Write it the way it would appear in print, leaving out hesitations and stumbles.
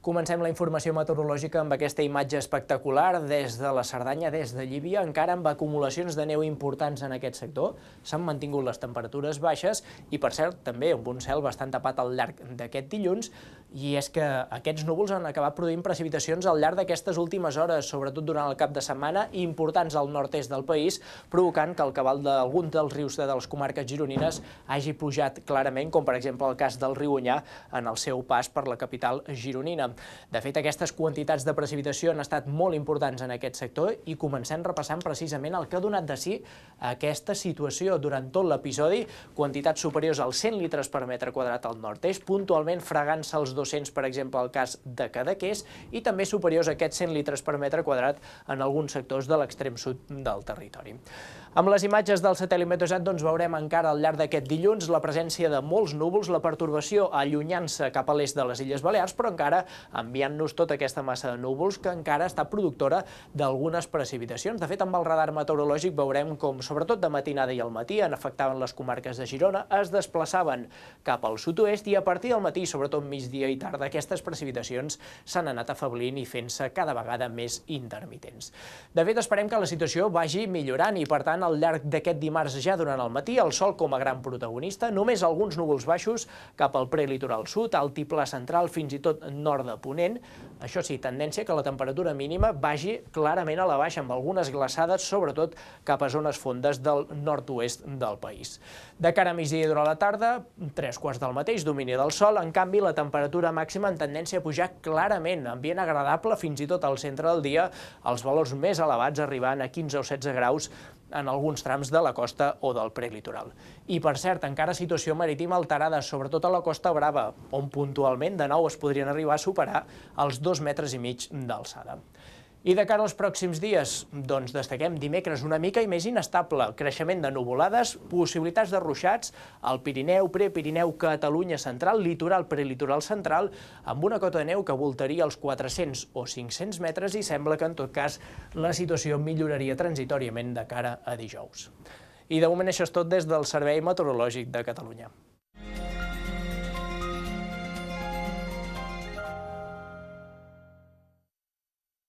Comencem la informació meteorològica amb aquesta imatge espectacular des de la Cerdanya, des de Llívia, encara amb acumulacions de neu importants en aquest sector. S'han mantingut les temperatures baixes i, per cert, també amb un cel bastant tapat al llarg d'aquest dilluns, i és que aquests núvols han acabat produint precipitacions al llarg d'aquestes últimes hores, sobretot durant el cap de setmana, importants al nord-est del país, provocant que el cabal d'algun dels rius de les comarques gironines hagi pujat clarament, com per exemple el cas del riu Onyar en el seu pas per la capital gironina. De fet, aquestes quantitats de precipitació han estat molt importants en aquest sector i comencem repassant precisament el que ha donat de si aquesta situació durant tot l'episodi, quantitats superiors als 100 litres per metre quadrat al nord-est, puntualment fregant-se els 200, per exemple, el cas de Cadaqués, i també superiors a aquests 100 litres per metre quadrat en alguns sectors de l'extrem sud del territori. Amb les imatges del satèl·lit Meteosat doncs veurem encara al llarg d'aquest dilluns la presència de molts núvols, la pertorbació allunyant-se cap a l'est de les Illes Balears, però encara enviant-nos tota aquesta massa de núvols que encara està productora d'algunes precipitacions. De fet, amb el radar meteorològic veurem com, sobretot de matinada i al matí, afectaven les comarques de Girona, es desplaçaven cap al sud-oest i a partir del matí, sobretot migdia i tarda, aquestes precipitacions s'han anat afablint i fent-se cada vegada més intermitents. De fet, esperem que la situació vagi millorant i, per tant, al llarg d'aquest dimarts ja durant el matí, el sol com a gran protagonista, només alguns núvols baixos cap al prelitoral sud, altiplà central, fins i tot nord de Ponent. Això sí, tendència que la temperatura mínima vagi clarament a la baixa, amb algunes glaçades, sobretot cap a zones fondes del nord-oest del país. De cara a migdia i durant la tarda, 3 quarts del mateix, domini del sol, en canvi la temperatura màxima en tendència a pujar clarament, ambient agradable fins i tot al centre del dia, els valors més elevats arribant a 15 o 16 graus en alguns trams de la costa o del prelitoral. I, per cert, encara situació marítima alterada, sobretot a la Costa Brava, on puntualment de nou es podrien arribar a superar els 2,5 metres d'alçada. I de cara als pròxims dies, doncs destaquem dimecres una mica i més inestable, creixement de nuvolades, possibilitats de ruixats al Pirineu, Prepirineu, Catalunya central, litoral, prelitoral central, amb una cota de neu que voltaria els 400 o 500 metres i sembla que en tot cas la situació milloraria transitòriament de cara a dijous. I de moment això és tot des del Servei Meteorològic de Catalunya.